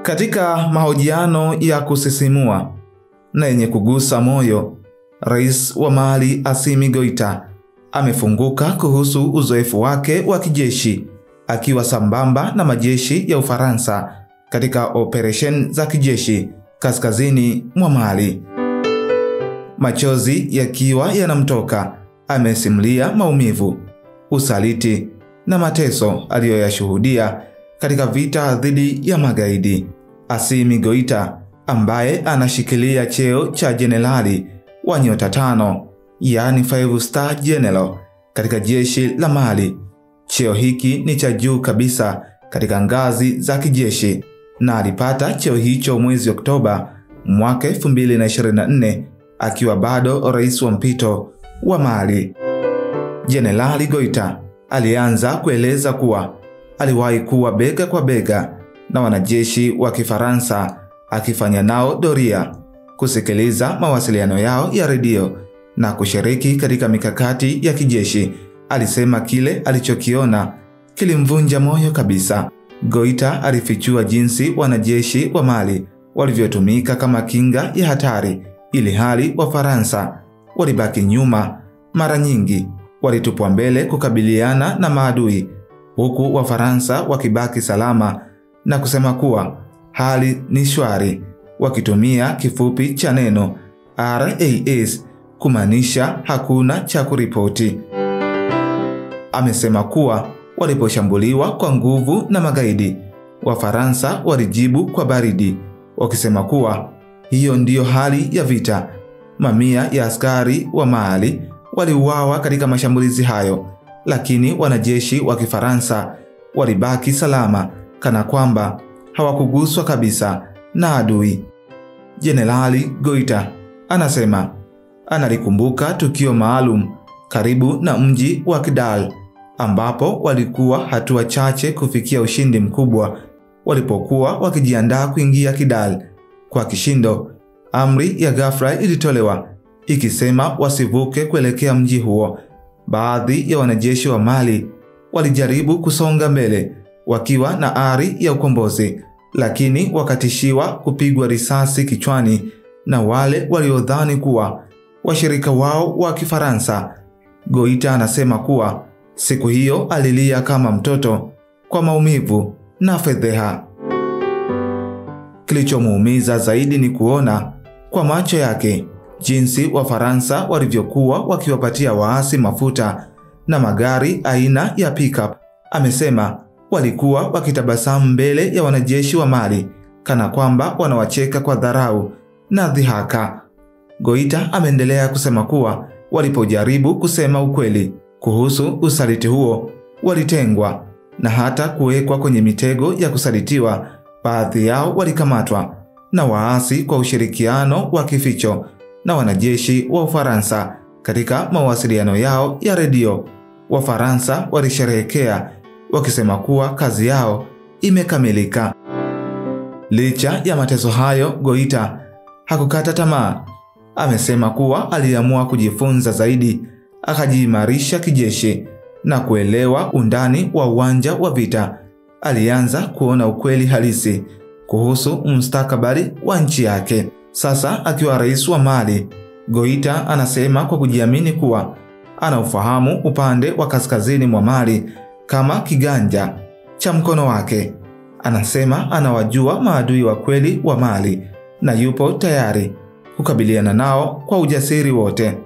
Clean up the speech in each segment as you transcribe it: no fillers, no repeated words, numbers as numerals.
Katika mahojiano ya kusisimua na yenye kugusa moyo, Rais wa Mali Assimi Goïta amefunguka kuhusu uzoefu wake wa kijeshi akiwa sambamba na majeshi ya Ufaransa katika operation za kijeshi kaskazini mwa Mali. Machozi yakiwa yanamtoka, amesimulia maumivu, usaliti na mateso aliyoyashuhudia katika vita dhidi ya magaidi. Assimi Goïta, ambaye anashikilia cheo cha jenerali wa nyota 5, yani 5-star general katika jeshi la Mali. Cheo hiki ni cha juu kabisa katika ngazi za kijeshi, na alipata cheo hicho mwezi Oktoba mwaka 2024 akiwa bado rais wa mpito wa Mali. Jenerali Goïta alianza kueleza kuwa aliwahi kuwa bega kwa bega na wanajeshi wa Kifaransa, akifanya nao doria, kusikiliza mawasiliano yao ya redio na kushiriki katika mikakati ya kijeshi. Alisema kile alichokiona kilimvunja moyo kabisa. Goïta alifichua jinsi wanajeshi wa Mali walivyotumika kama kinga ya hatari, ili hali Wafaransa walibaki nyuma. Mara nyingi walitupwa mbele kukabiliana na maadui, huku Wafaransa wakibaki salama, na kusema kuwa hali ni shwari, wakitumia kifupi cha neno RAS kumaanisha hakuna cha kuripoti. Amesema kuwa waliposhambuliwa kwa nguvu na magaidi, Wafaransa walijibu kwa baridi, wakisema kuwa hiyo ndiyo hali ya vita. Mamia ya askari wa Mali waliuawa katika mashambulizi hayo, lakini wanajeshi wa Kifaransa walibaki salama, kana kwamba hawakuguswa kabisa na adui. Jenerali Goïta anasema analikumbuka tukio maalum karibu na mji wa Kidal, ambapo walikuwa hatua chache kufikia ushindi mkubwa. Walipokuwa wakijiandaa kuingia Kidal kwa kishindo, amri ya ghafla ilitolewa ikisema wasivuke kuelekea mji huo. Baadhi ya wanajeshi wa Mali walijaribu kusonga mbele wakiwa na ari ya ukombozi, lakini wakatishiwa kupigwa risasi kichwani na wale waliodhani kuwa washirika wao wa Kifaransa. Goïta anasema kuwa siku hiyo alilia kama mtoto kwa maumivu na fedheha. Kilichomuumiza zaidi ni kuona kwa macho yake jinsi Wafaransa walivyokuwa wakiwapatia waasi mafuta na magari aina ya pickup. Amesema walikuwa wakitabasamu mbele ya wanajeshi wa Mali, kana kwamba wanawacheka kwa dharau na dhihaka. Goïta ameendelea kusema kuwa walipojaribu kusema ukweli kuhusu usaliti huo, walitengwa na hata kuwekwa kwenye mitego ya kusalitiwa. Baadhi yao walikamatwa na waasi kwa ushirikiano wa kificho na wanajeshi wa Ufaransa. Katika mawasiliano yao ya redio, Wafaransa walisherehekea wakisema kuwa kazi yao imekamilika. Licha ya mateso hayo, Goïta hakukata tamaa. Amesema kuwa aliamua kujifunza zaidi, akajiimarisha kijeshi na kuelewa undani wa uwanja wa vita. Alianza kuona ukweli halisi kuhusu mustakabali wa nchi yake. Sasa akiwa rais wa Mali, Goïta anasema kwa kujiamini kuwa anaufahamu upande wa kaskazini mwa Mali kama kiganja cha mkono wake. Anasema anawajua maadui wa kweli wa Mali na yupo tayari kukabiliana nao kwa ujasiri wote.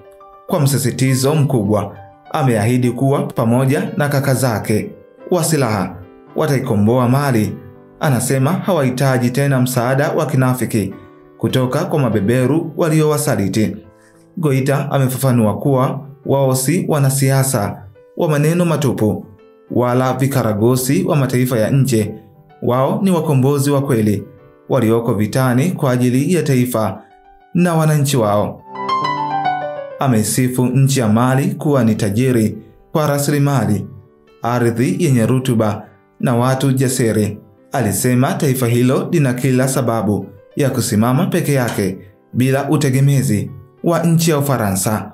Kwa msisitizo mkubwa, ameahidi kuwa pamoja na kaka zake wa silaha wataikomboa Mali. Anasema hawahitaji tena msaada wa kinafiki kutoka kwa mabeberu waliowasaliti. Goïta amefafanua kuwa wao si wanasiasa wa maneno matupu wala vikaragosi wa mataifa ya nje. Wao ni wakombozi wa kweli walioko vitani kwa ajili ya taifa na wananchi wao. Amesifu nchi ya Mali kuwa ni tajiri kwa rasilimali, ardhi yenye rutuba na watu jasiri. Alisema taifa hilo lina kila sababu ya kusimama peke yake bila utegemezi wa nchi ya Ufaransa.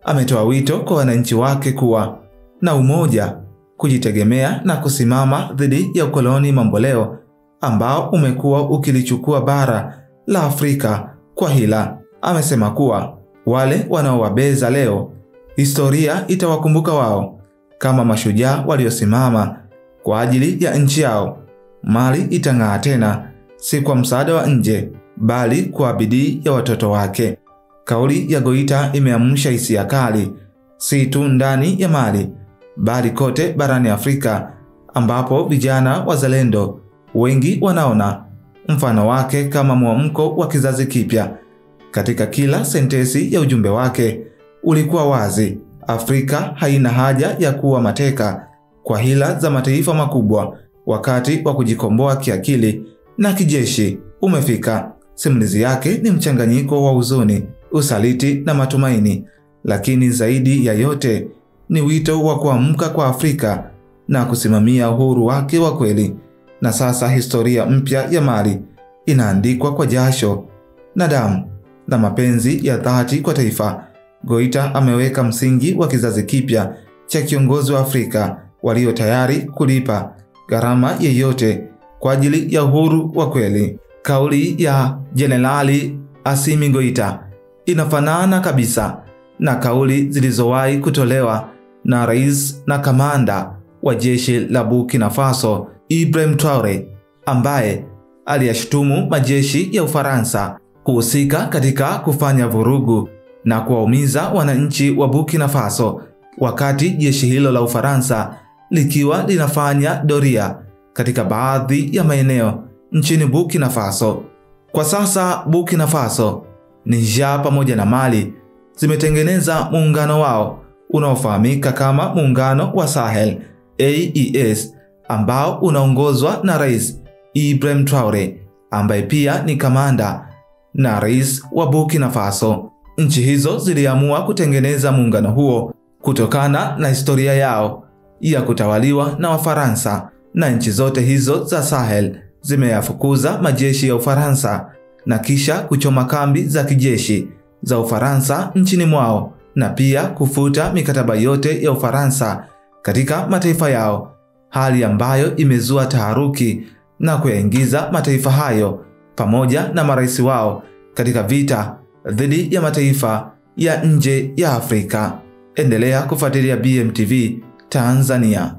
Ametoa wito kwa wananchi wake kuwa na umoja, kujitegemea na kusimama dhidi ya ukoloni mamboleo ambao umekuwa ukilichukua bara la Afrika kwa hila. Amesema kuwa wale wanaowabeza leo, historia itawakumbuka wao kama mashujaa waliosimama kwa ajili ya nchi yao. Mali itang'aa tena, si kwa msaada wa nje, bali kwa bidii ya watoto wake. Kauli ya Goita imeamsha hisia kali, si tu ndani ya Mali, bali kote barani Afrika, ambapo vijana wazalendo wengi wanaona mfano wake kama mwamko wa kizazi kipya. Katika kila sentensi ya ujumbe wake ulikuwa wazi: Afrika haina haja ya kuwa mateka kwa hila za mataifa makubwa. Wakati wa kujikomboa kiakili na kijeshi umefika. Simulizi yake ni mchanganyiko wa huzuni, usaliti na matumaini, lakini zaidi ya yote ni wito wa kuamka kwa Afrika na kusimamia uhuru wake wa kweli. Na sasa historia mpya ya Mali inaandikwa kwa jasho na damu na mapenzi ya dhati kwa taifa. Goita ameweka msingi wa kizazi kipya cha kiongozi wa Afrika walio tayari kulipa gharama yeyote kwa ajili ya uhuru wa kweli. Kauli ya Jenerali Assimi Goita inafanana kabisa na kauli zilizowahi kutolewa na rais na kamanda wa jeshi la Burkina Faso Ibrahim Traore, ambaye aliyashutumu majeshi ya Ufaransa kuhusika katika kufanya vurugu na kuwaumiza wananchi wa Burkina Faso wakati jeshi hilo la Ufaransa likiwa linafanya doria katika baadhi ya maeneo nchini Burkina Faso. Kwa sasa Burkina Faso, Niger pamoja na Mali zimetengeneza muungano wao unaofahamika kama Muungano wa Sahel AES, ambao unaongozwa na Rais Ibrahim Traore, ambaye pia ni kamanda na rais wa Burkina Faso. Nchi hizo ziliamua kutengeneza muungano huo kutokana na historia yao ya kutawaliwa na Wafaransa, na nchi zote hizo za Sahel zimeyafukuza majeshi ya Ufaransa na kisha kuchoma kambi za kijeshi za Ufaransa nchini mwao, na pia kufuta mikataba yote ya Ufaransa katika mataifa yao, hali ambayo imezua taharuki na kuyaingiza mataifa hayo pamoja na marais wao katika vita dhidi ya mataifa ya nje ya Afrika. Endelea kufuatilia BMTV Tanzania.